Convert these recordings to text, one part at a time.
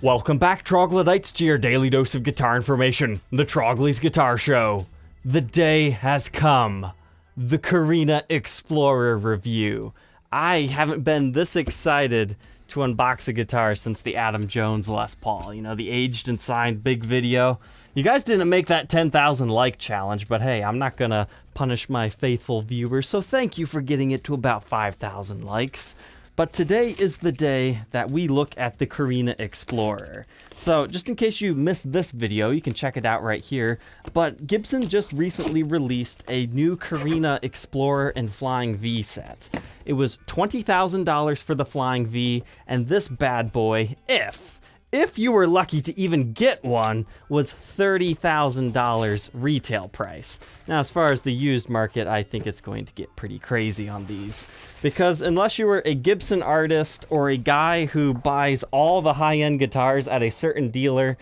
Welcome back, troglodytes, to your daily dose of guitar information, the Trogly's Guitar Show. The day has come. The Korina Explorer review. I haven't been this excited to unbox a guitar since the Adam Jones Les Paul. You know, the aged and signed big video. You guys didn't make that 10,000 like challenge, but hey, I'm not gonna punish my faithful viewers, so thank you for getting it to about 5,000 likes. But today is the day that we look at the Korina Explorer. So just in case you missed this video, you can check it out right here. But Gibson just recently released a new Korina Explorer and Flying V set. It was $20,000 for the Flying V, and this bad boy, if you were lucky to even get one, was $30,000 retail price. Now, as far as the used market, I think it's going to get pretty crazy on these. Because unless you were a Gibson artist or a guy who buys all the high-end guitars at a certain dealer,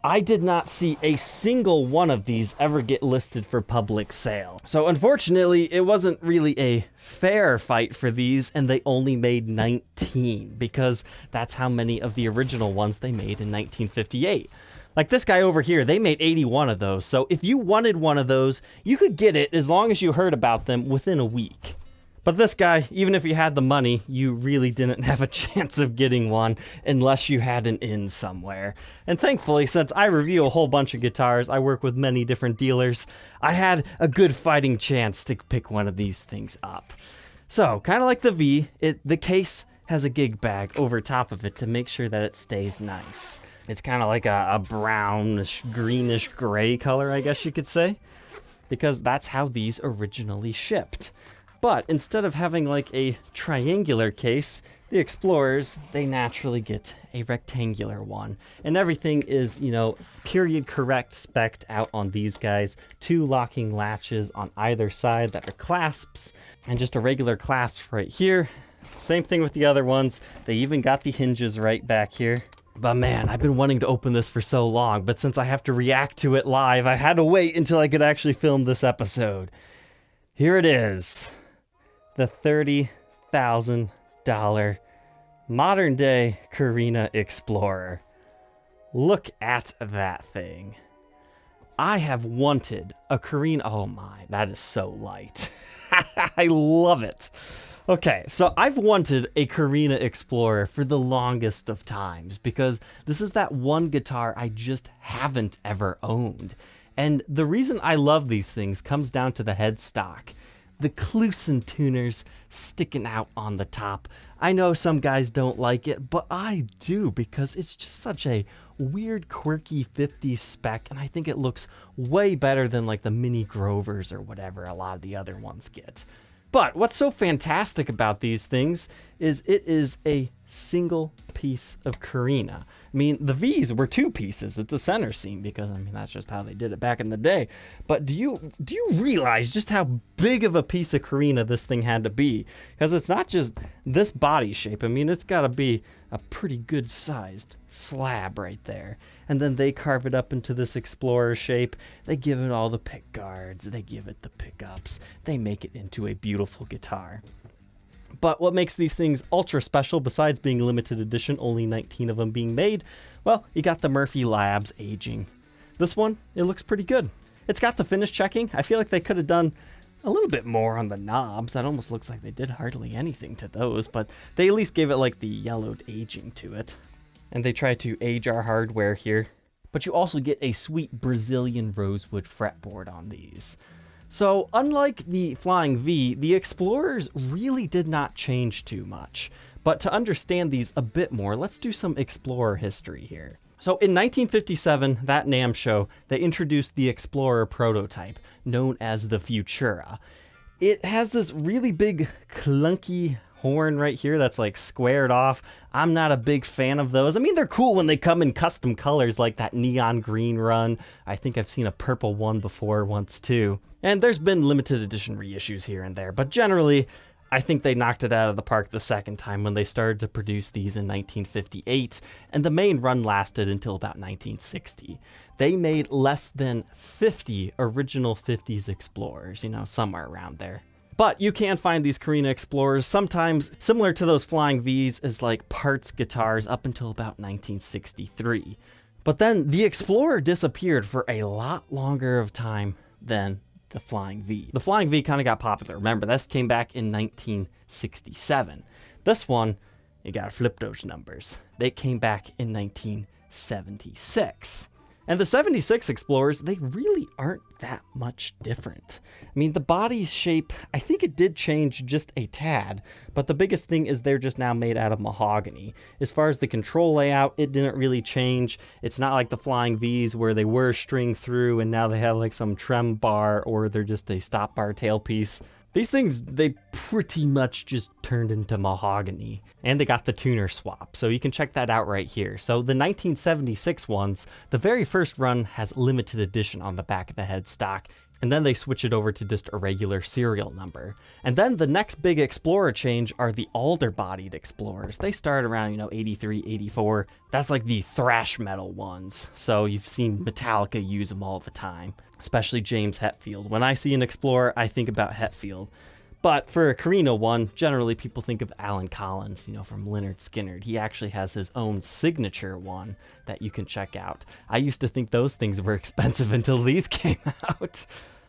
I did not see a single one of these ever get listed for public sale. So unfortunately, it wasn't really a fair fight for these, and they only made 19, because that's how many of the original ones they made in 1958. Like this guy over here, they made 81 of those, so if you wanted one of those, you could get it as long as you heard about them within a week. But this guy, even if you had the money, you really didn't have a chance of getting one unless you had an in somewhere. And thankfully, since I review a whole bunch of guitars, I work with many different dealers, I had a good fighting chance to pick one of these things up. So, kind of like the V, the case has a gig bag over top of it to make sure that it stays nice. It's kind of like a brownish, greenish gray color, I guess you could say, because that's how these originally shipped. But instead of having like a triangular case, the Explorers, they naturally get a rectangular one. And everything is, you know, period correct spec'd out on these guys. 2 locking latches on either side that are clasps, and just a regular clasp right here. Same thing with the other ones. They even got the hinges right back here. But man, I've been wanting to open this for so long, but since I have to react to it live, I had to wait until I could actually film this episode. Here it is. The $30,000 modern day Korina Explorer. Look at that thing. I have wanted a Korina. Oh my, that is so light. I love it. Okay, so I've wanted a Korina Explorer for the longest of times because this is that one guitar I just haven't ever owned. And the reason I love these things comes down to the headstock. The Kluson tuners sticking out on the top. I know some guys don't like it, but I do because it's just such a weird, quirky 50s spec, and I think it looks way better than like the Mini Grovers or whatever a lot of the other ones get. But what's so fantastic about these things is it is a single piece of Korina. I mean, the V's were 2 pieces at the center seam because, I mean, that's just how they did it back in the day. But do you realize just how big of a piece of Korina this thing had to be? Because it's not just this body shape. I mean, it's got to be a pretty good sized slab right there. And then they carve it up into this Explorer shape. They give it all the pick guards. They give it the pickups. They make it into a beautiful guitar. But what makes these things ultra special, besides being limited edition, only 19 of them being made, well, you got the Murphy Labs aging. This one, it looks pretty good. It's got the finish checking. I feel like they could have done a little bit more on the knobs. That almost looks like they did hardly anything to those, but they at least gave it like the yellowed aging to it. And they tried to age our hardware here. But you also get a sweet Brazilian Rosewood fretboard on these. So, unlike the Flying V, the Explorers really did not change too much. But to understand these a bit more, let's do some Explorer history here. So, in 1957, that NAMM show, they introduced the Explorer prototype, known as the Futura. It has this really big, clunky horn right here that's like squared off. I'm not a big fan of those. I mean, they're cool when they come in custom colors like that neon green run. I think I've seen a purple one before once too. And there's been limited edition reissues here and there, but generally, I think they knocked it out of the park the second time when they started to produce these in 1958, and the main run lasted until about 1960. They made less than 50 original 50s Explorers, you know, somewhere around there. But you can find these Korina Explorers sometimes similar to those Flying V's as like parts guitars up until about 1963. But then the Explorer disappeared for a lot longer of time than the Flying V. The Flying V kind of got popular. Remember, this came back in 1967. This one, you gotta flip those numbers. They came back in 1976. And the 76 Explorers, they really aren't that much different. I mean, the body shape, I think it did change just a tad, but the biggest thing is they're just now made out of mahogany. As far as the control layout, it didn't really change. It's not like the Flying V's where they were string through and now they have like some trem bar or they're just a stop bar tailpiece. These things, they pretty much just turned into mahogany. And they got the tuner swap, so you can check that out right here. So the 1976 ones, the very first run has limited edition on the back of the headstock, and then they switch it over to just a regular serial number. And then the next big Explorer change are the alder-bodied Explorers. They start around, 83, 84. That's like the thrash metal ones. So you've seen Metallica use them all the time, especially James Hetfield. When I see an Explorer, I think about Hetfield. But for a Korina one, generally people think of Alan Collins, from Lynyrd Skynyrd. He actually has his own signature one that you can check out. I used to think those things were expensive until these came out.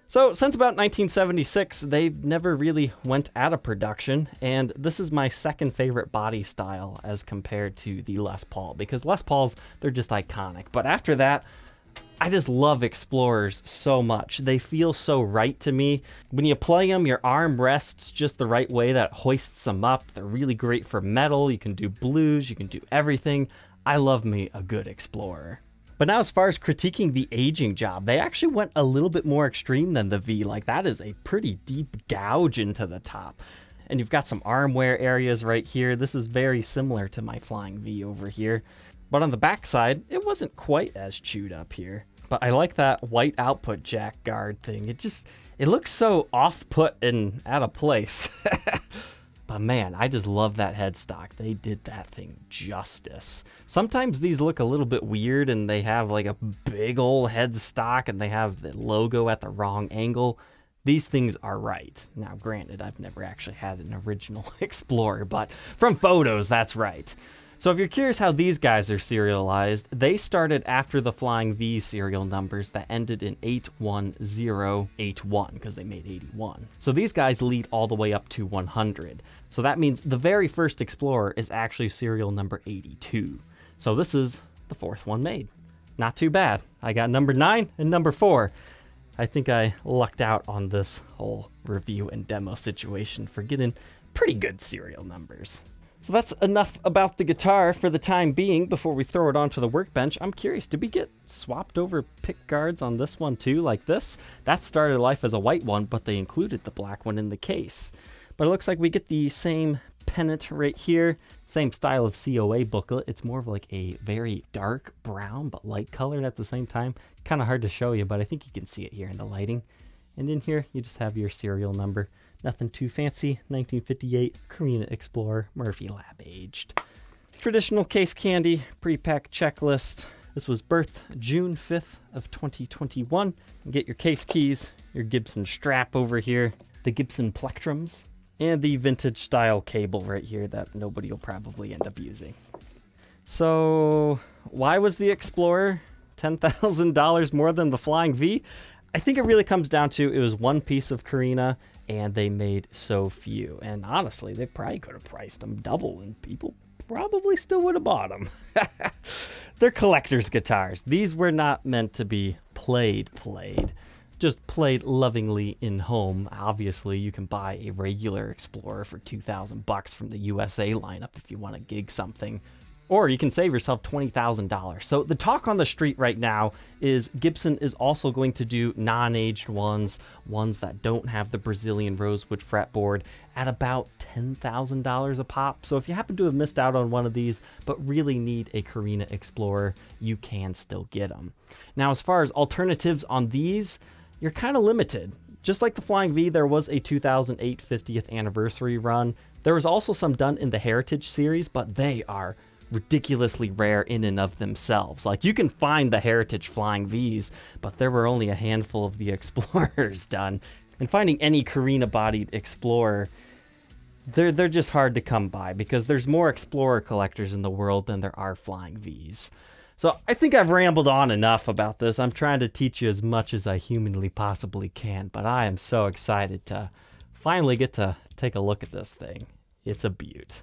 So since about 1976, they've never really went out of production, and this is my second favorite body style as compared to the Les Paul, because Les Pauls, they're just iconic. But after that, I just love Explorers so much. They feel so right to me. When you play them, your arm rests just the right way that hoists them up. They're really great for metal. You can do blues, you can do everything. I love me a good Explorer. But now as far as critiquing the aging job, they actually went a little bit more extreme than the V. Like, that is a pretty deep gouge into the top. And you've got some arm wear areas right here. This is very similar to my Flying V over here. But on the backside, it wasn't quite as chewed up here. But I like that white output jack guard thing. It looks so off-put and out of place. But man, I just love that headstock. They did that thing justice. Sometimes these look a little bit weird and they have like a big old headstock and they have the logo at the wrong angle. These things are right. Now, granted, I've never actually had an original Explorer, but from photos, that's right. So if you're curious how these guys are serialized, they started after the Flying V serial numbers that ended in 81081 because they made 81. So these guys lead all the way up to 100. So that means the very first Explorer is actually serial number 82. So this is the fourth one made. Not too bad. I got number 9 and number 4. I think I lucked out on this whole review and demo situation for getting pretty good serial numbers. So that's enough about the guitar for the time being. Before we throw it onto the workbench, I'm curious, did we get swapped over pick guards on this one too, like this? That started life as a white one, but they included the black one in the case. But it looks like we get the same pennant right here, same style of COA booklet. It's more of like a very dark brown, but light colored at the same time. Kind of hard to show you, but I think you can see it here in the lighting. And in here, you just have your serial number. Nothing too fancy, 1958 Korina Explorer, Murphy Lab aged. Traditional case candy, pre-pack checklist. This was birthed June 5th of 2021. You get your case keys, your Gibson strap over here, the Gibson plectrums, and the vintage style cable right here that nobody will probably end up using. So why was the Explorer $10,000 more than the Flying V? I think it really comes down to it was one piece of Korina and they made so few. And honestly, they probably could have priced them double and people probably still would have bought them. They're collector's guitars. These were not meant to be played. Just played lovingly in home. Obviously, you can buy a regular Explorer for $2,000 from the USA lineup if you want to gig something. Or you can save yourself $20,000. So the talk on the street right now is Gibson is also going to do non-aged ones that don't have the Brazilian Rosewood fretboard at about $10,000 a pop. So if you happen to have missed out on one of these, but really need a Korina Explorer, you can still get them. Now, as far as alternatives on these, you're kind of limited. Just like the Flying V, there was a 2008 50th anniversary run. There was also some done in the Heritage series, but they are ridiculously rare in and of themselves. Like, you can find the Heritage Flying Vs, but there were only a handful of the Explorers done. And finding any Korina-bodied Explorer, they're just hard to come by because there's more Explorer collectors in the world than there are Flying Vs. So I think I've rambled on enough about this. I'm trying to teach you as much as I humanly possibly can, but I am so excited to finally get to take a look at this thing. It's a beaut.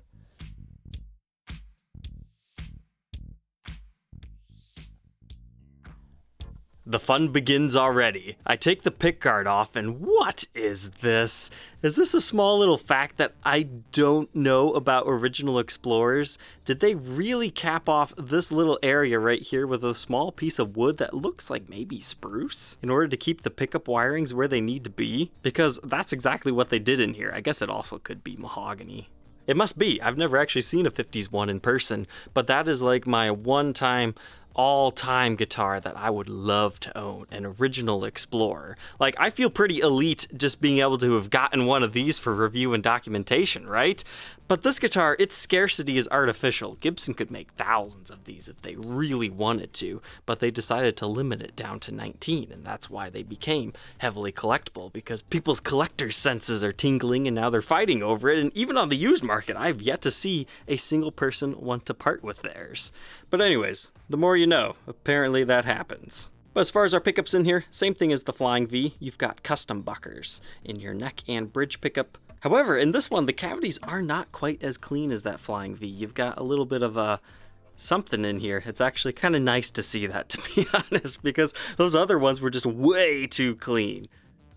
The fun begins already. I take the pickguard off and what is this? Is this a small little fact that I don't know about original Explorers? Did they really cap off this little area right here with a small piece of wood that looks like maybe spruce in order to keep the pickup wirings where they need to be? Because that's exactly what they did in here. I guess it also could be mahogany. It must be. I've never actually seen a 50s one in person, but that is like my one-time all-time guitar that I would love to own, an original Explorer. Like, I feel pretty elite just being able to have gotten one of these for review and documentation, right? But this guitar, its scarcity is artificial. Gibson could make thousands of these if they really wanted to, but they decided to limit it down to 19, and that's why they became heavily collectible, because people's collector's senses are tingling and now they're fighting over it, and even on the used market, I've yet to see a single person want to part with theirs. But anyways, the more you know, apparently that happens. But as far as our pickups in here, same thing as the Flying V, you've got custom buckers in your neck and bridge pickup. However, in this one, the cavities are not quite as clean as that Flying V. You've got a little bit of something in here. It's actually kind of nice to see that, to be honest, because those other ones were just way too clean.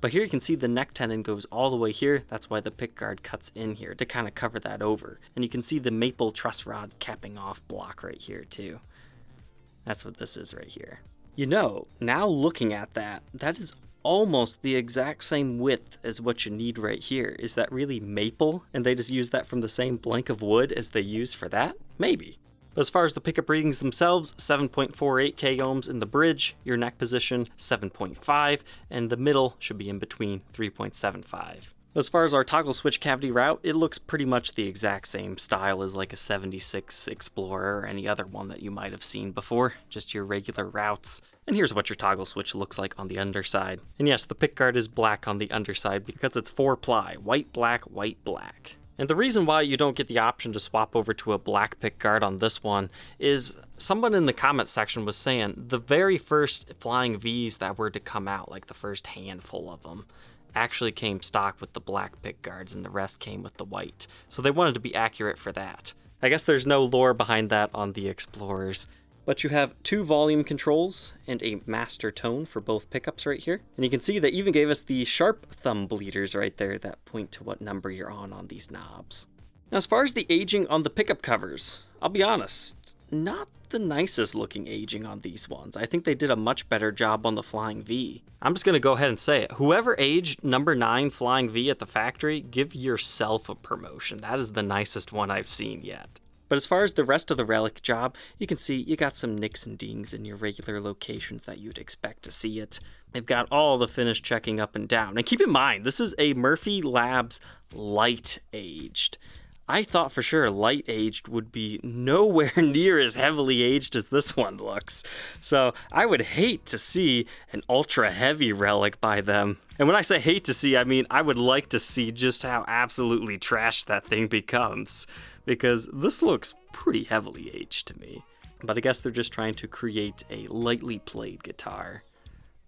But here you can see the neck tenon goes all the way here. That's why the pickguard cuts in here to kind of cover that over. And you can see the maple truss rod capping off block right here too. That's what this is right here. You know, now looking at that, that is almost the exact same width as what you need right here. Is that really maple? And they just use that from the same blank of wood as they use for that? Maybe. But as far as the pickup readings themselves, 7.48 k ohms in the bridge, your neck position 7.5, and the middle should be in between 3.75. As far as our toggle switch cavity route, it looks pretty much the exact same style as like a 76 Explorer or any other one that you might have seen before, just your regular routes. And here's what your toggle switch looks like on the underside. And yes, the pickguard is black on the underside because it's 4-ply, white, black, white, black. And the reason why you don't get the option to swap over to a black pickguard on this one is someone in the comment section was saying the very first Flying Vs that were to come out, like the first handful of them, actually came stock with the black pickguards and the rest came with the white. So they wanted to be accurate for that. I guess there's no lore behind that on the Explorers. But you have 2 volume controls and a master tone for both pickups right here. And you can see they even gave us the sharp thumb bleeders right there that point to what number you're on these knobs. Now, as far as the aging on the pickup covers, I'll be honest, not the nicest looking aging on these ones. I think they did a much better job on the Flying V. I'm just going to go ahead and say it. Whoever aged number 9 Flying V at the factory, give yourself a promotion. That is the nicest one I've seen yet. But as far as the rest of the relic job, you can see you got some nicks and dings in your regular locations that you'd expect to see it. They've got all the finish checking up and down. And keep in mind, this is a Murphy Labs light aged. I thought for sure light aged would be nowhere near as heavily aged as this one looks. So I would hate to see an ultra heavy relic by them. And when I say hate to see, I mean I would like to see just how absolutely trashed that thing becomes. Because this looks pretty heavily aged to me. But I guess they're just trying to create a lightly played guitar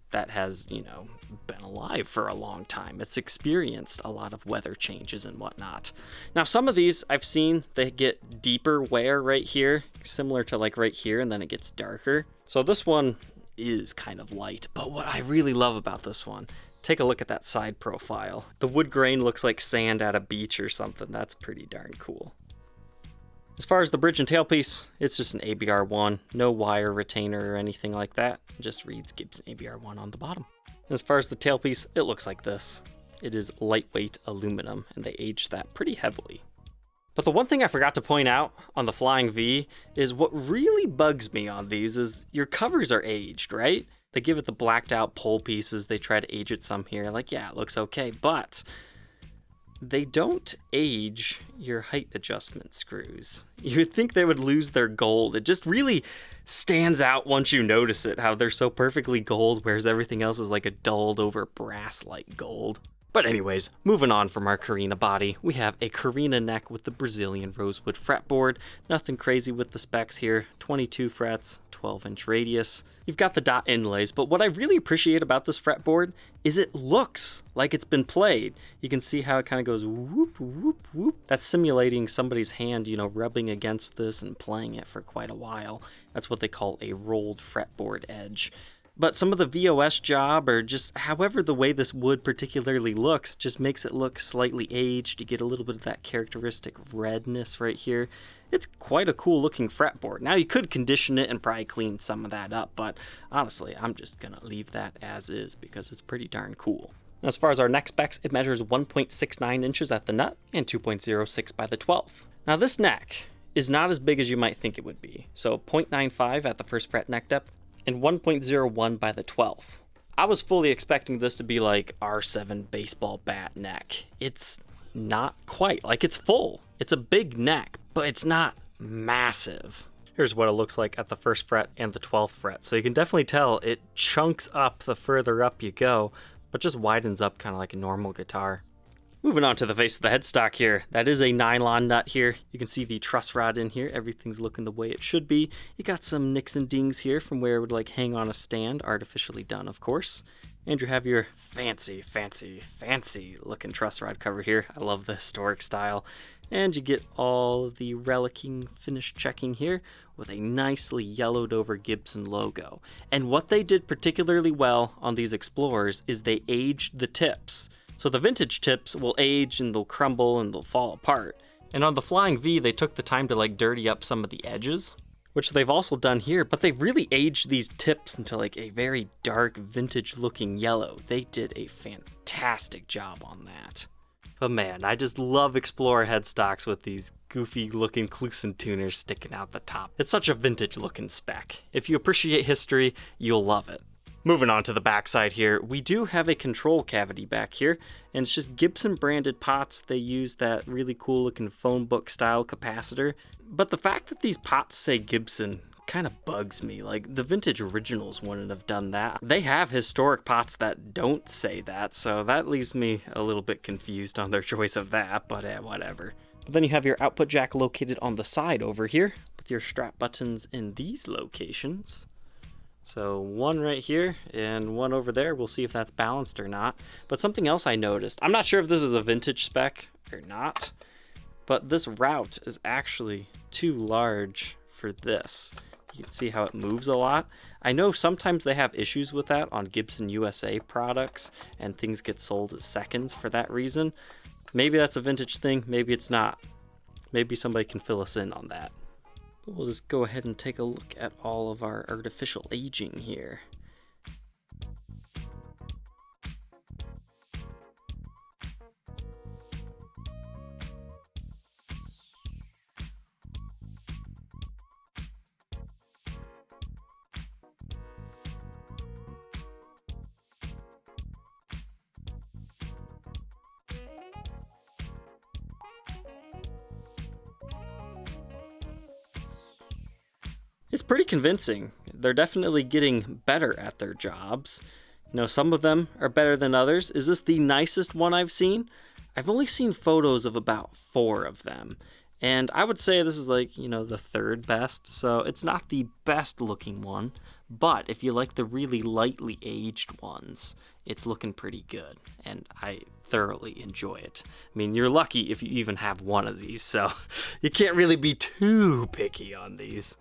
that has, you know, been alive for a long time. It's experienced a lot of weather changes and whatnot. Now, some of these I've seen, they get deeper wear right here, similar to like right here, and then it gets darker. So this one is kind of light, but what I really love about this one, take a look at that side profile. The wood grain looks like sand at a beach or something. That's pretty darn cool. As far as the bridge and tailpiece, it's just an ABR1, no wire retainer or anything like that. It just reads Gibson ABR1 on the bottom. As far as the tailpiece, it looks like this. It is lightweight aluminum, and they aged that pretty heavily. But the one thing I forgot to point out on the Flying V is what really bugs me on these is your covers are aged, right? They give it the blacked out pole pieces, they try to age it some here, like yeah, it looks okay, but they don't age your height adjustment screws. You would think they would lose their gold. It just really stands out once you notice it, how they're so perfectly gold, whereas everything else is like a dulled over brass-like gold. But anyways, moving on from our Korina body, we have a Korina neck with the Brazilian Rosewood fretboard. Nothing crazy with the specs here. 22 frets, 12-inch radius. You've got the dot inlays, but what I really appreciate about this fretboard is it looks like it's been played. You can see how it kind of goes whoop, whoop, whoop. That's simulating somebody's hand, rubbing against this and playing it for quite a while. That's what they call a rolled fretboard edge. But some of the VOS job, or just however the way this wood particularly looks, just makes it look slightly aged. You get a little bit of that characteristic redness right here. It's quite a cool looking fretboard. Now you could condition it and probably clean some of that up, but honestly, I'm just gonna leave that as is because it's pretty darn cool. As far as our neck specs, it measures 1.69 inches at the nut and 2.06 by the 12th. Now this neck is not as big as you might think it would be. So 0.95 at the first fret neck depth, and 1.01 by the 12th. I was fully expecting this to be like R7 baseball bat neck. It's not quite. Like, it's full. It's a big neck, but it's not massive. Here's what it looks like at the first fret and the 12th fret. So you can definitely tell it chunks up the further up you go, but just widens up kind of like a normal guitar. Moving on to the face of the headstock here. That is a nylon nut here. You can see the truss rod in here. Everything's looking the way it should be. You got some nicks and dings here from where it would like hang on a stand, artificially done, of course. And you have your fancy, fancy, fancy looking truss rod cover here. I love the historic style. And you get all the relicking finish checking here with a nicely yellowed over Gibson logo. And what they did particularly well on these Explorers is they aged the tips. So the vintage tips will age and they'll crumble and they'll fall apart. And on the Flying V, they took the time to like dirty up some of the edges, which they've also done here, but they've really aged these tips into like a very dark vintage looking yellow. They did a fantastic job on that. But man, I just love Explorer headstocks with these goofy looking Kluson tuners sticking out the top. It's such a vintage looking spec. If you appreciate history, you'll love it. Moving on to the backside here, we do have a control cavity back here, and it's just Gibson branded pots. They use that really cool looking phone book style capacitor. But the fact that these pots say Gibson kind of bugs me. Like, the vintage originals wouldn't have done that. They have historic pots that don't say that, so that leaves me a little bit confused on their choice of that, but whatever. But then you have your output jack located on the side over here, with your strap buttons in these locations. So one right here and one over there. We'll see if that's balanced or not. But something else I noticed, I'm not sure if this is a vintage spec or not, but this route is actually too large for this. You can see how it moves a lot. I know sometimes they have issues with that on Gibson USA products and things get sold as seconds for that reason. Maybe that's a vintage thing, maybe it's not. Maybe somebody can fill us in on that. But we'll just go ahead and take a look at all of our artificial aging here. It's pretty convincing. They're definitely getting better at their jobs. You know, some of them are better than others. Is this the nicest one I've seen? I've only seen photos of about 4 of them. And I would say this is like, the third best. So it's not the best looking one. But if you like the really lightly aged ones, it's looking pretty good. And I thoroughly enjoy it. I mean, you're lucky if you even have one of these. So you can't really be too picky on these,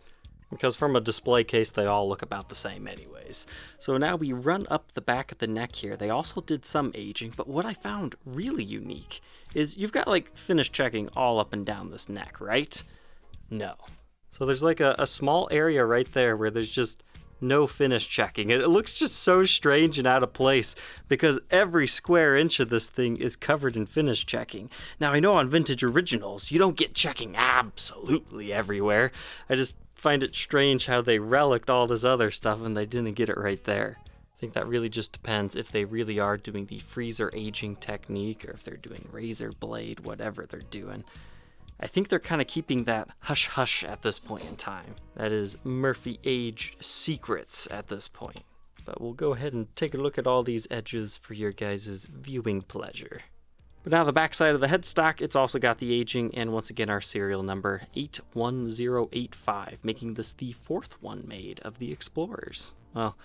because from a display case, they all look about the same anyways. So now we run up the back of the neck here. They also did some aging, but what I found really unique is you've got like finish checking all up and down this neck, right? No. So there's like a small area right there where there's just no finish checking. And it looks just so strange and out of place because every square inch of this thing is covered in finish checking. Now I know on vintage originals, you don't get checking absolutely everywhere. I just find it strange how they relicked all this other stuff and they didn't get it right there. I think that really just depends if they really are doing the freezer aging technique or if they're doing razor blade, whatever they're doing. I think they're kind of keeping that hush-hush at this point in time. That is Murphy aged secrets at this point. but we'll go ahead and take a look at all these edges for your guys' viewing pleasure. But now the back side of the headstock, it's also got the aging and once again our serial number 81085, making this the 4th one made of the Explorers. Well,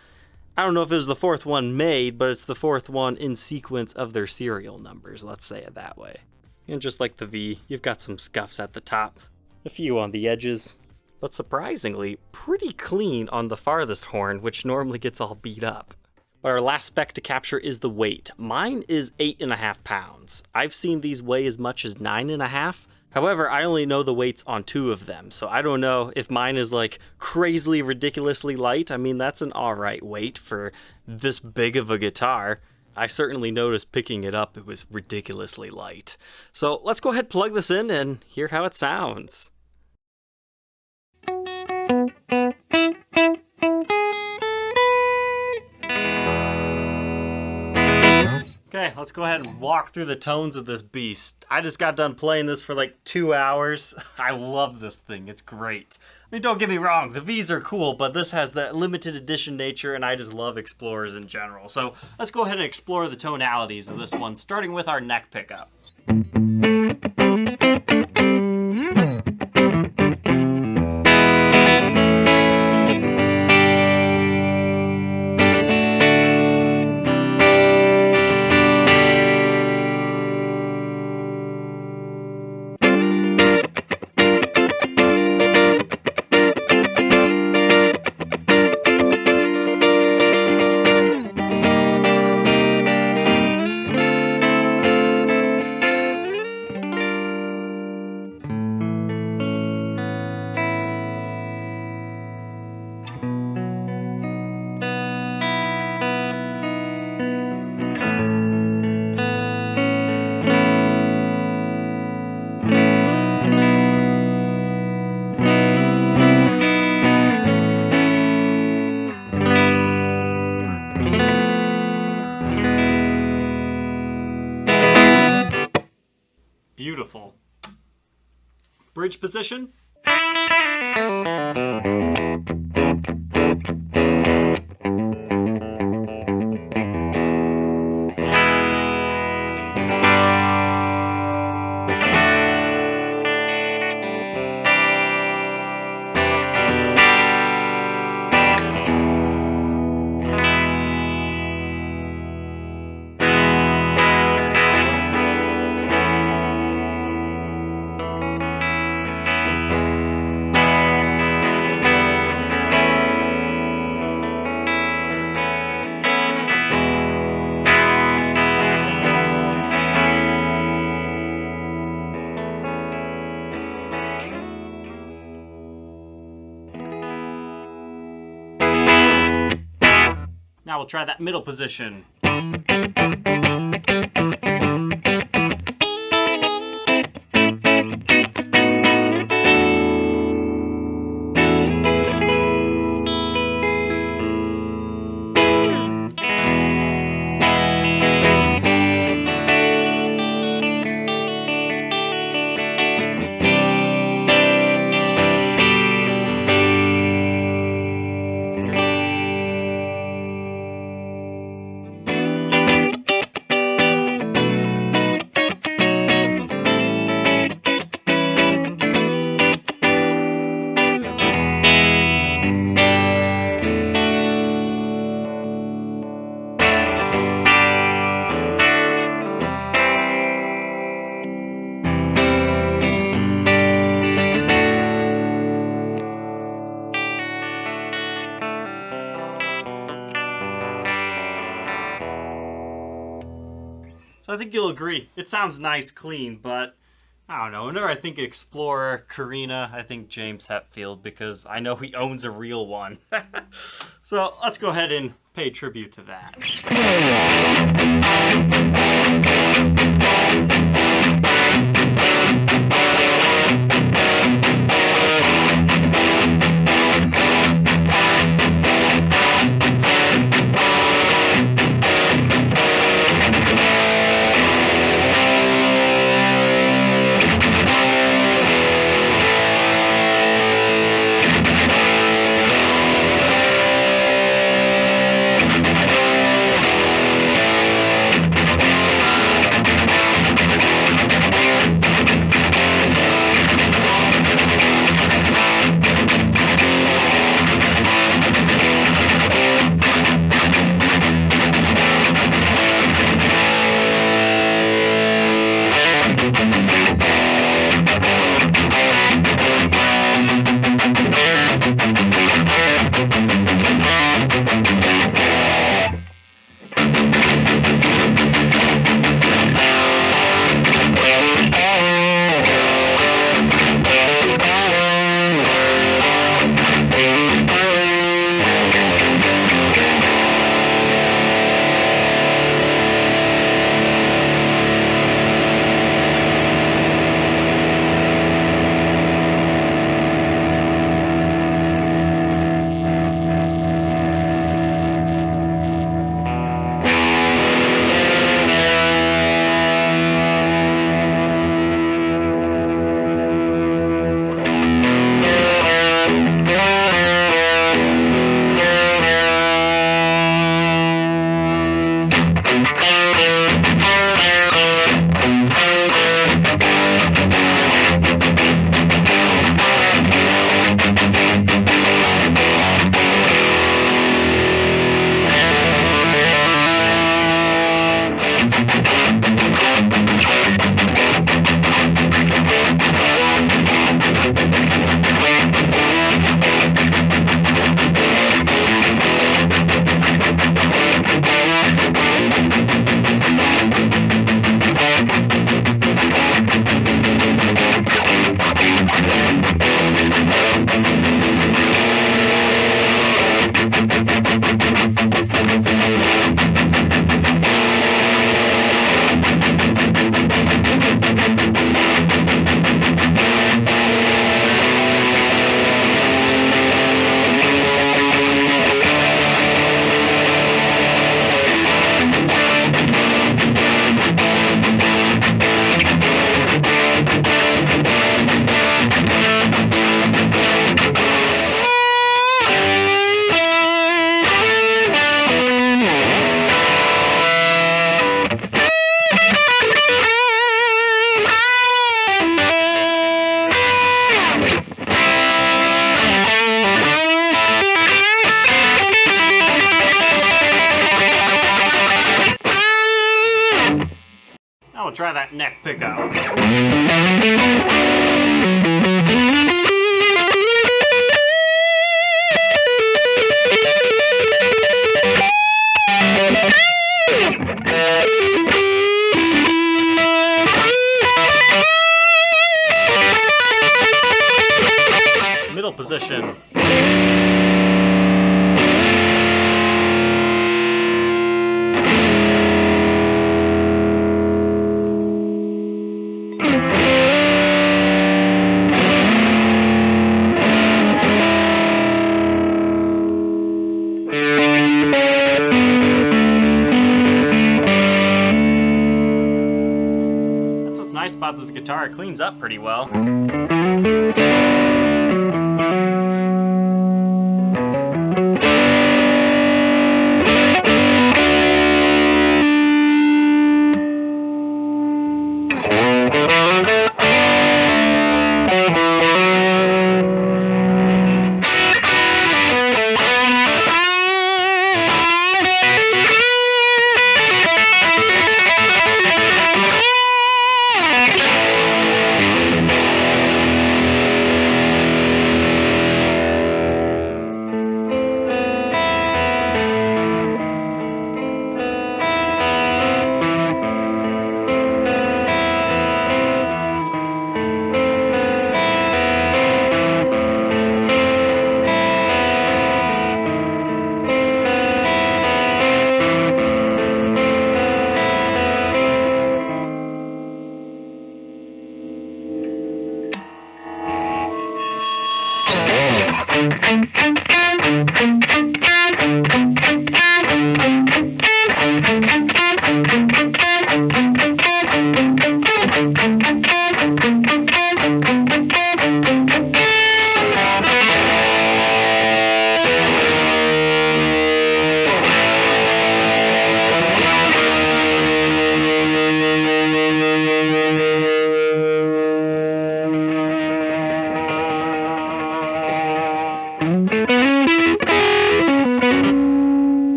I don't know if it was the 4th one made, but it's the 4th one in sequence of their serial numbers, let's say it that way. And just like the V, you've got some scuffs at the top, a few on the edges, but surprisingly, pretty clean on the farthest horn, which normally gets all beat up. But our last spec to capture is the weight. Mine is 8.5 pounds. I've seen these weigh as much as 9.5. However, I only know the weights on 2 of them, so I don't know if mine is like crazily, ridiculously light. I mean, that's an alright weight for this big of a guitar. I certainly noticed picking it up, it was ridiculously light. So let's go ahead, plug this in, and hear how it sounds. Okay, let's go ahead and walk through the tones of this beast. I just got done playing this for like 2 hours. I love this thing, it's great. I mean, don't get me wrong, the Vs are cool, but this has that limited edition nature, and I just love Explorers in general. So let's go ahead and explore the tonalities of this one, starting with our neck pickup. Beautiful. Bridge position. Now we'll try that middle position. So I think you'll agree. It sounds nice, clean, but I don't know. Whenever I think Explorer, Korina, I think James Hetfield because I know he owns a real one. So let's go ahead and pay tribute to that. try that neck pickup. Middle position. That's what's nice about this guitar, it cleans up pretty well.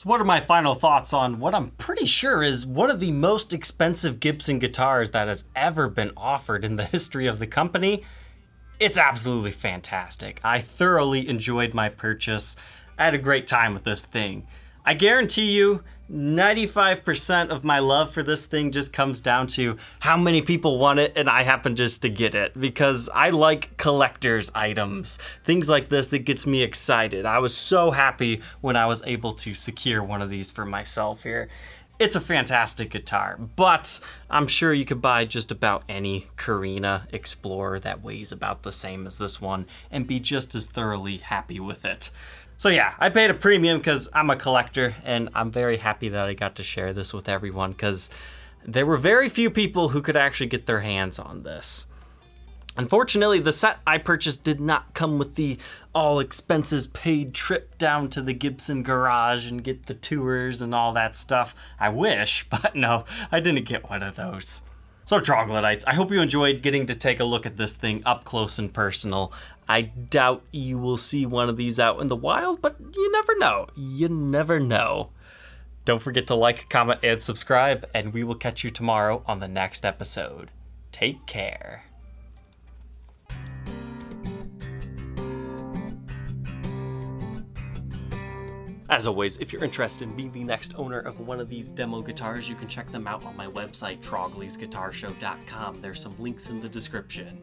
So what are my final thoughts on what I'm pretty sure is one of the most expensive Gibson guitars that has ever been offered in the history of the company? It's absolutely fantastic. I thoroughly enjoyed my purchase. I had a great time with this thing. I guarantee you 95% of my love for this thing just comes down to how many people want it and I happen just to get it because I like collector's items. Things like this that gets me excited. I was so happy when I was able to secure one of these for myself here. It's a fantastic guitar, but I'm sure you could buy just about any Korina Explorer that weighs about the same as this one and be just as thoroughly happy with it. So yeah, I paid a premium because I'm a collector and I'm very happy that I got to share this with everyone because there were very few people who could actually get their hands on this. Unfortunately, the set I purchased did not come with the all expenses paid trip down to the Gibson Garage and get the tours and all that stuff. I wish, but no, I didn't get one of those. So troglodytes, I hope you enjoyed getting to take a look at this thing up close and personal. I doubt you will see one of these out in the wild, but you never know. You never know. Don't forget to like, comment, and subscribe, and we will catch you tomorrow on the next episode. Take care. As always, if you're interested in being the next owner of one of these demo guitars, you can check them out on my website, troglysguitarshow.com. There's some links in the description.